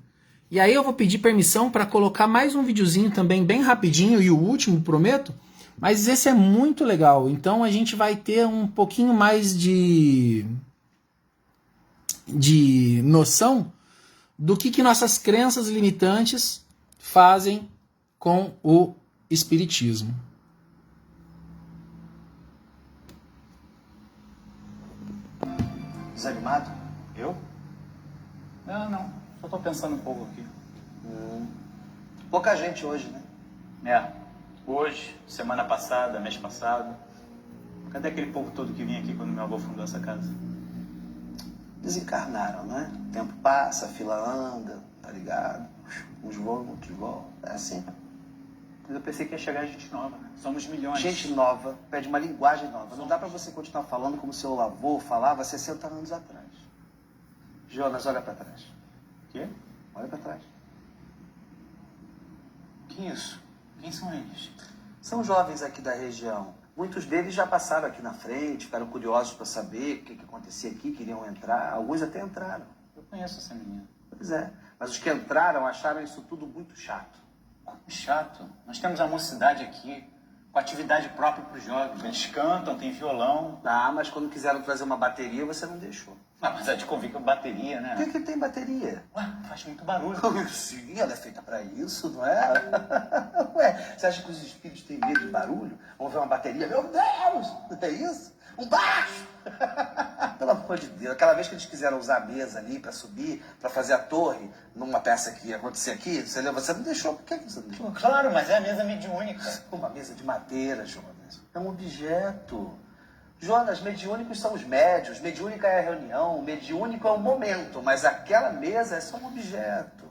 E aí eu vou pedir permissão para colocar mais um videozinho também bem rapidinho, e o último, prometo, mas esse é muito legal. Então a gente vai ter um pouquinho mais de noção do que nossas crenças limitantes fazem com o espiritismo. Desanimado? Eu? Não. Só tô pensando um pouco aqui. Pouca gente hoje, né? Hoje, semana passada, mês passado. Cadê aquele povo todo que vinha aqui quando meu avô fundou essa casa? Desencarnaram, né? O tempo passa, a fila anda, tá ligado? Uns voam, outros voam. É assim. Mas eu pensei que ia chegar gente nova, né? Somos milhões. Gente nova pede uma linguagem nova. Não dá pra você continuar falando como seu avô falava 60 anos atrás. Jonas, olha pra trás. Quê? Olha pra trás. Que isso? Quem são eles? São jovens aqui da região. Muitos deles já passaram aqui na frente, ficaram curiosos para saber o que acontecia aqui, queriam entrar. Alguns até entraram. Eu conheço essa menina. Pois é. Mas os que entraram acharam isso tudo muito chato. Chato. Nós temos a mocidade aqui, com atividade própria para os jovens. Eles cantam, tem violão. Ah, mas quando quiseram trazer uma bateria, você não deixou. Mas a de convir com bateria, né? Por que tem bateria? Ué, faz muito barulho. Sim, ela é feita pra isso, não é? Ué, você acha que os espíritos têm medo de barulho? Vão ver uma bateria, meu Deus, é isso? Um baixo! Pelo amor de Deus, aquela vez que eles quiseram usar a mesa ali pra subir, pra fazer a torre, numa peça que ia acontecer aqui, você não deixou, por que você não deixou? Claro, mas é a mesa mediúnica. Uma mesa de madeira, Jonas, é um objeto. Jonas, mediúnicos são os médios, mediúnica é a reunião, mediúnico é o momento, mas aquela mesa é só um objeto.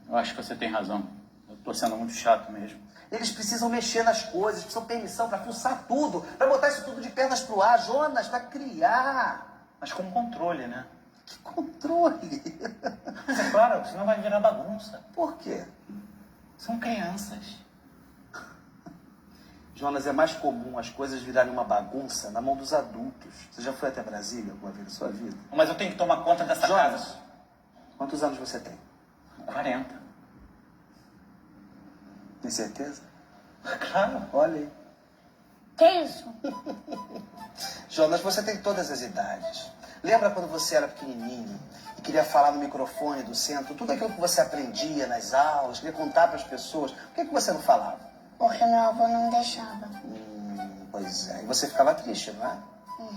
Eu acho que você tem razão. Eu tô sendo muito chato mesmo. Eles precisam mexer nas coisas, precisam permissão para fuçar tudo, para botar isso tudo de pernas pro ar, Jonas, para criar. Mas com controle, né? Que controle? Mas é claro, senão vai virar bagunça. Por quê? São crianças. Jonas, é mais comum as coisas virarem uma bagunça na mão dos adultos. Você já foi até Brasília alguma vez na sua vida? Mas eu tenho que tomar conta dessa Jonas, casa. quantos anos você tem? 40. Tem certeza? Claro. Olha aí. Que isso? Jonas, você tem todas as idades. Lembra quando você era pequenininho e queria falar no microfone do centro? Tudo aquilo que você aprendia nas aulas, queria contar para as pessoas. Por que você não falava? Porque meu avô não deixava. Pois é. E você ficava triste, não é?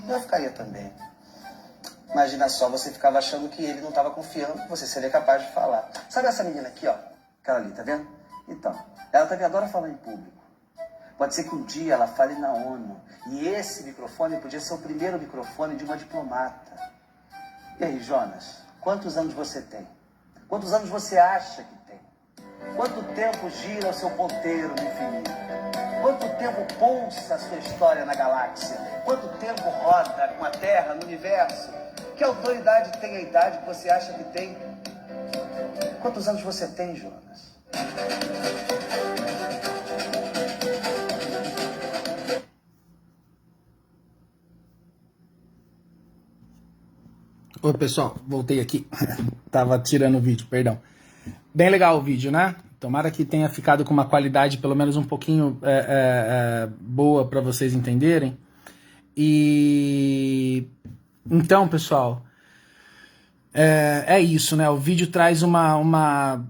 Eu ficaria também. Imagina só, você ficava achando que ele não estava confiando que você seria capaz de falar. Sabe essa menina aqui, ó? Aquela ali, tá vendo? Então, ela também adora falar em público. Pode ser que um dia ela fale na ONU. E esse microfone podia ser o primeiro microfone de uma diplomata. E aí, Jonas, quantos anos você tem? Quantos anos você acha que tem? Quanto tempo gira o seu ponteiro no infinito? Quanto tempo pulsa a sua história na galáxia? Quanto tempo roda com a Terra no universo? Que autoridade tem a idade que você acha que tem? Quantos anos você tem, Jonas? Ô pessoal, voltei aqui. Tava tirando o vídeo, perdão. Bem legal o vídeo, né? Tomara que tenha ficado com uma qualidade pelo menos um pouquinho boa para vocês entenderem. E então, pessoal, é isso, né? O vídeo traz uma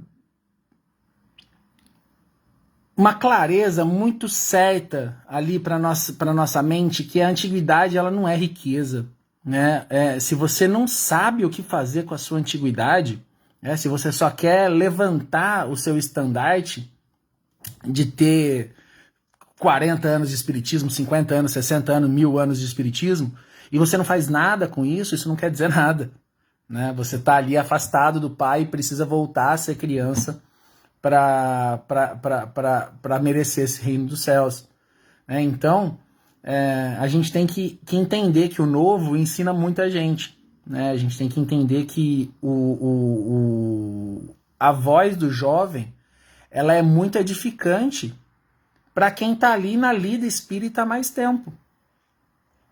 clareza muito certa ali para nossa mente, que a antiguidade ela não é riqueza, né? Se você não sabe o que fazer com a sua antiguidade, se você só quer levantar o seu estandarte de ter 40 anos de espiritismo, 50 anos, 60 anos, 1000 anos de espiritismo, e você não faz nada com isso, isso não quer dizer nada, né? Você está ali afastado do pai e precisa voltar a ser criança para merecer esse reino dos céus, né? Então, a gente tem que entender que o novo ensina muita gente, né? A gente tem que entender que a voz do jovem ela é muito edificante para quem está ali na lida espírita há mais tempo,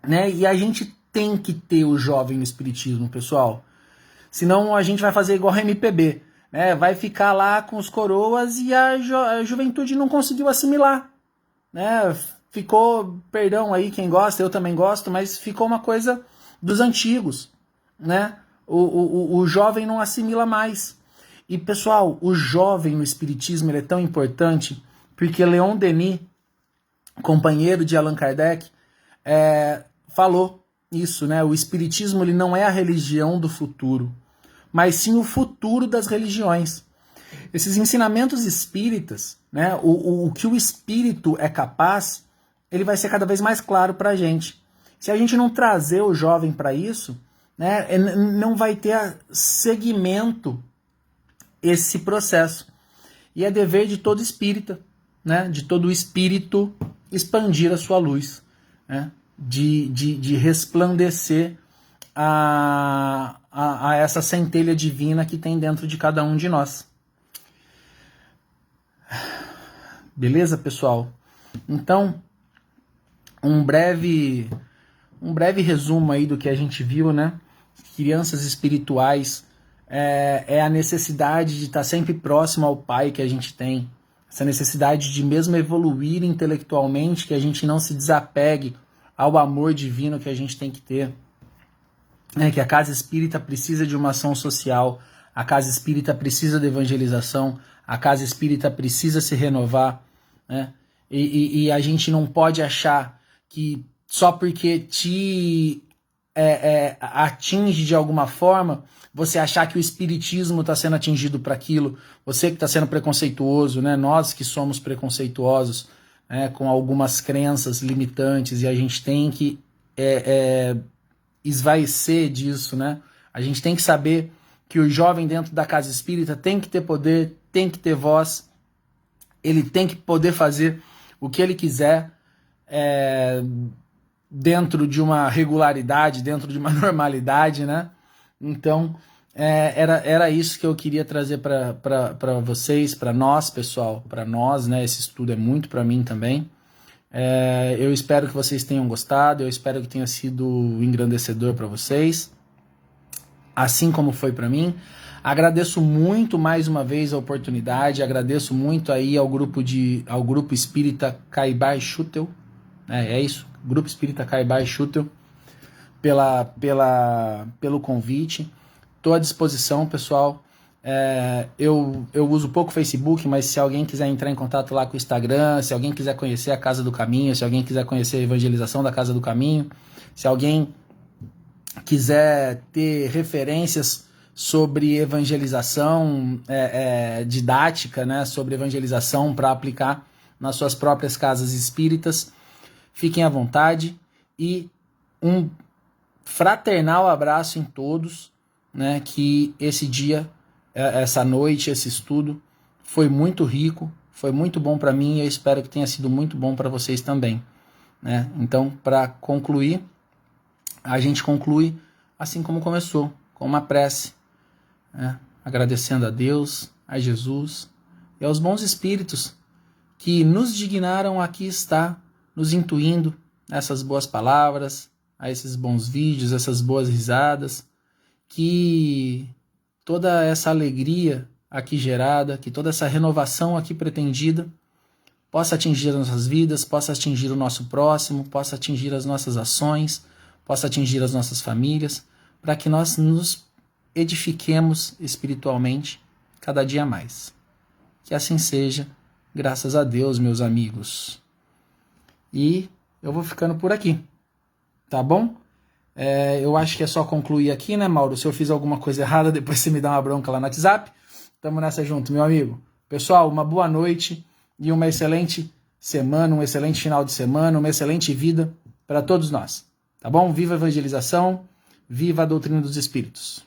né? E a gente tem que ter o jovem no espiritismo, pessoal. Senão a gente vai fazer igual a MPB, né? Vai ficar lá com os coroas e a juventude não conseguiu assimilar, né? Ficou, perdão aí quem gosta, eu também gosto, mas ficou uma coisa dos antigos, né? O jovem não assimila mais. E pessoal, o jovem no espiritismo ele é tão importante porque Leon Denis, companheiro de Allan Kardec, falou isso, né? O espiritismo ele não é a religião do futuro, mas sim o futuro das religiões. Esses ensinamentos espíritas, né? O que o espírito é capaz, ele vai ser cada vez mais claro para a gente. Se a gente não trazer o jovem para isso, né, não vai ter seguimento esse processo. E é dever de todo espírita, né, de todo espírito expandir a sua luz, né, de resplandecer a essa centelha divina que tem dentro de cada um de nós. Beleza, pessoal? Então, um breve resumo aí do que a gente viu, né? Crianças espirituais é a necessidade de estar sempre próximo ao Pai que a gente tem, essa necessidade de mesmo evoluir intelectualmente, que a gente não se desapegue ao amor divino que a gente tem que ter, né? Que a casa espírita precisa de uma ação social, a casa espírita precisa de evangelização, a casa espírita precisa se renovar, né? E a gente não pode achar que só porque te atinge de alguma forma, você achar que o espiritismo está sendo atingido por aquilo, você que está sendo preconceituoso, né? Nós que somos preconceituosos, né? Com algumas crenças limitantes, e a gente tem que esvaecer disso, né? A gente tem que saber que o jovem dentro da casa espírita tem que ter poder, tem que ter voz, ele tem que poder fazer o que ele quiser, dentro de uma regularidade, dentro de uma normalidade, né? Então, era isso que eu queria trazer para vocês, para nós, pessoal, para nós, né? Esse estudo é muito para mim também. Eu espero que vocês tenham gostado, eu espero que tenha sido engrandecedor para vocês, assim como foi para mim. Agradeço muito mais uma vez a oportunidade, agradeço muito aí ao grupo espírita Caibai Schutel, é isso, Grupo Espírita Caibai Schutel, pelo convite. Estou à disposição, pessoal. Eu uso pouco o Facebook, mas se alguém quiser entrar em contato lá com o Instagram, se alguém quiser conhecer a Casa do Caminho, se alguém quiser conhecer a evangelização da Casa do Caminho, se alguém quiser ter referências sobre evangelização didática, né, sobre evangelização para aplicar nas suas próprias casas espíritas, fiquem à vontade. E um fraternal abraço em todos, né, que esse dia, essa noite, esse estudo foi muito rico, foi muito bom para mim e eu espero que tenha sido muito bom para vocês também, né? Então, para concluir, a gente conclui assim como começou, com uma prece, né? Agradecendo a Deus, a Jesus e aos bons espíritos que nos dignaram aqui estar, nos intuindo essas boas palavras, a esses bons vídeos, essas boas risadas, que toda essa alegria aqui gerada, que toda essa renovação aqui pretendida possa atingir as nossas vidas, possa atingir o nosso próximo, possa atingir as nossas ações, possa atingir as nossas famílias, para que nós nos edifiquemos espiritualmente cada dia mais. Que assim seja, graças a Deus, meus amigos. E eu vou ficando por aqui, tá bom? Eu acho que é só concluir aqui, né, Mauro? Se eu fiz alguma coisa errada, depois você me dá uma bronca lá no WhatsApp. Tamo nessa junto, meu amigo. Pessoal, uma boa noite e uma excelente semana, um excelente final de semana, uma excelente vida para todos nós. Tá bom? Viva a evangelização, viva a doutrina dos espíritos.